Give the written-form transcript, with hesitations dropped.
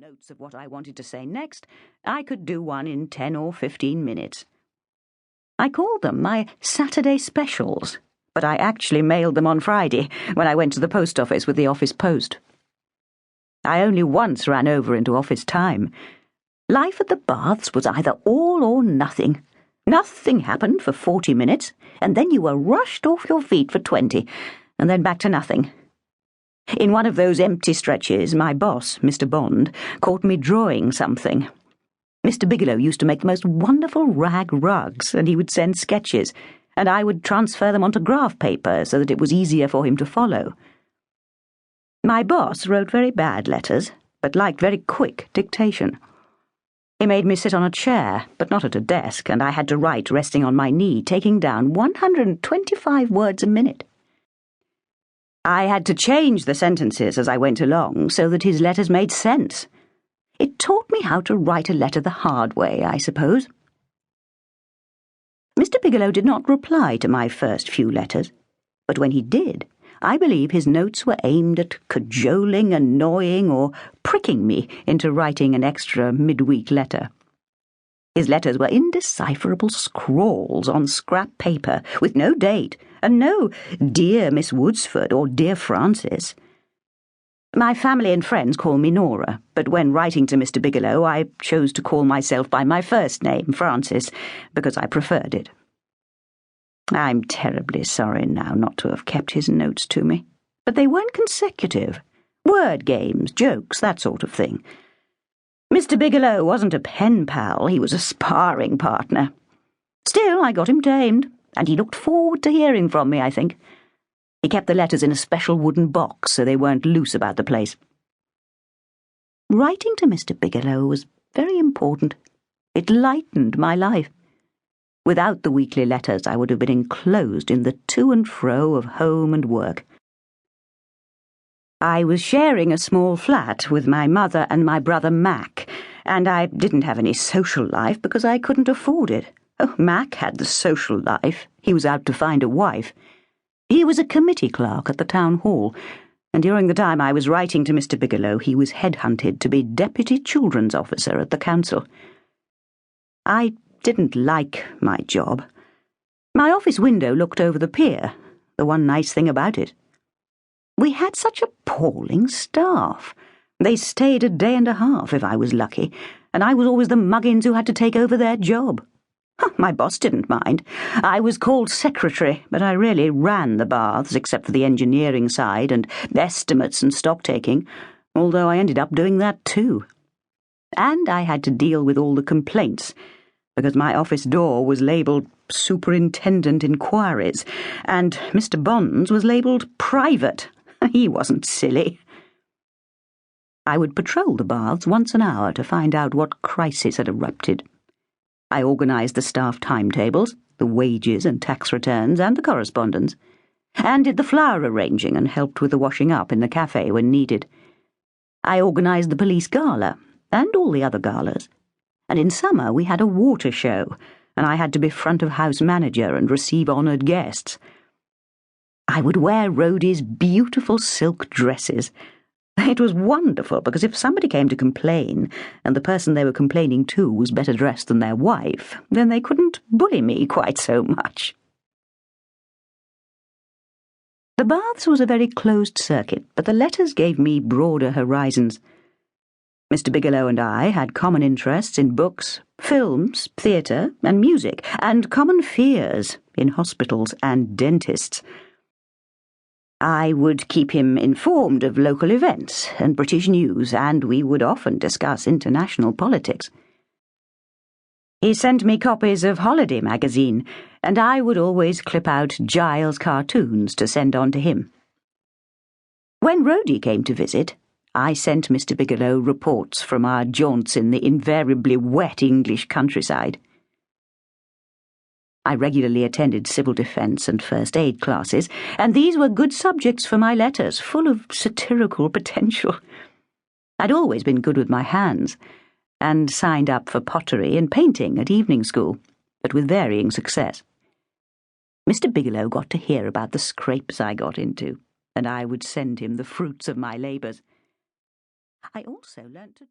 notes of what I wanted to say next, I could do one in 10 or 15 minutes. I called them my Saturday specials, but I actually mailed them on Friday when I went to the post office with the office post. I only once ran over into office time. Life at the Baths was either all or nothing. Nothing happened for 40 minutes, and then you were rushed off your feet for 20, and then back to nothing. In one of those empty stretches, my boss, Mr. Bond, caught me drawing something. Mr. Bigelow used to make the most wonderful rag rugs, and he would send sketches, and I would transfer them onto graph paper so that it was easier for him to follow. My boss wrote very bad letters, but liked very quick dictation. He made me sit on a chair, but not at a desk, and I had to write resting on my knee, taking down 125 words a minute. I had to change the sentences as I went along so that his letters made sense. It taught me how to write a letter the hard way, I suppose. Mr. Bigelow did not reply to my first few letters, but when he did, I believe his notes were aimed at cajoling, annoying, or pricking me into writing an extra midweek letter. His letters were indecipherable scrawls on scrap paper with no date, and no "Dear Miss Woodsford" or "Dear Francis." My family and friends call me Nora, but when writing to Mr. Bigelow, I chose to call myself by my first name, Francis, because I preferred it. I'm terribly sorry now not to have kept his notes to me, but they weren't consecutive. Word games, jokes, that sort of thing. Mr. Bigelow wasn't a pen pal, he was a sparring partner. Still, I got him tamed, and he looked forward to hearing from me, I think. He kept the letters in a special wooden box so they weren't loose about the place. Writing to Mr. Bigelow was very important. It lightened my life. Without the weekly letters, I would have been enclosed in the to and fro of home and work. I was sharing a small flat with my mother and my brother Mac, and I didn't have any social life because I couldn't afford it. Oh, Mac had the social life. He was out to find a wife. He was a committee clerk at the town hall, and during the time I was writing to Mr. Bigelow, he was headhunted to be deputy children's officer at the council. I didn't like my job. My office window looked over the pier, the one nice thing about it. We had such appalling staff. They stayed a day and a half if I was lucky, and I was always the muggins who had to take over their job. My boss didn't mind. I was called secretary, but I really ran the baths except for the engineering side and estimates and stock-taking, although I ended up doing that too. And I had to deal with all the complaints, because my office door was labelled Superintendent Inquiries, and Mr. Bond's was labelled Private. He wasn't silly. I would patrol the baths once an hour to find out what crisis had erupted. I organised the staff timetables, the wages and tax returns, and the correspondence, and did the flower arranging and helped with the washing up in the cafe when needed. I organised the police gala, and all the other galas, and in summer we had a water show, and I had to be front-of-house manager and receive honoured guests. I would wear Rhodey's beautiful silk dresses. It was wonderful, because if somebody came to complain, and the person they were complaining to was better dressed than their wife, then they couldn't bully me quite so much. The Baths was a very closed circuit, but the letters gave me broader horizons. Mr. Bigelow and I had common interests in books, films, theatre, and music, and common fears in hospitals and dentists. I would keep him informed of local events and British news, and we would often discuss international politics. He sent me copies of Holiday magazine, and I would always clip out Giles cartoons to send on to him. When Rhodey came to visit, I sent Mr. Bigelow reports from our jaunts in the invariably wet English countryside. I regularly attended civil defence and first aid classes, and these were good subjects for my letters, full of satirical potential. I'd always been good with my hands, and signed up for pottery and painting at evening school, but with varying success. Mr. Bigelow got to hear about the scrapes I got into, and I would send him the fruits of my labours. I also learnt to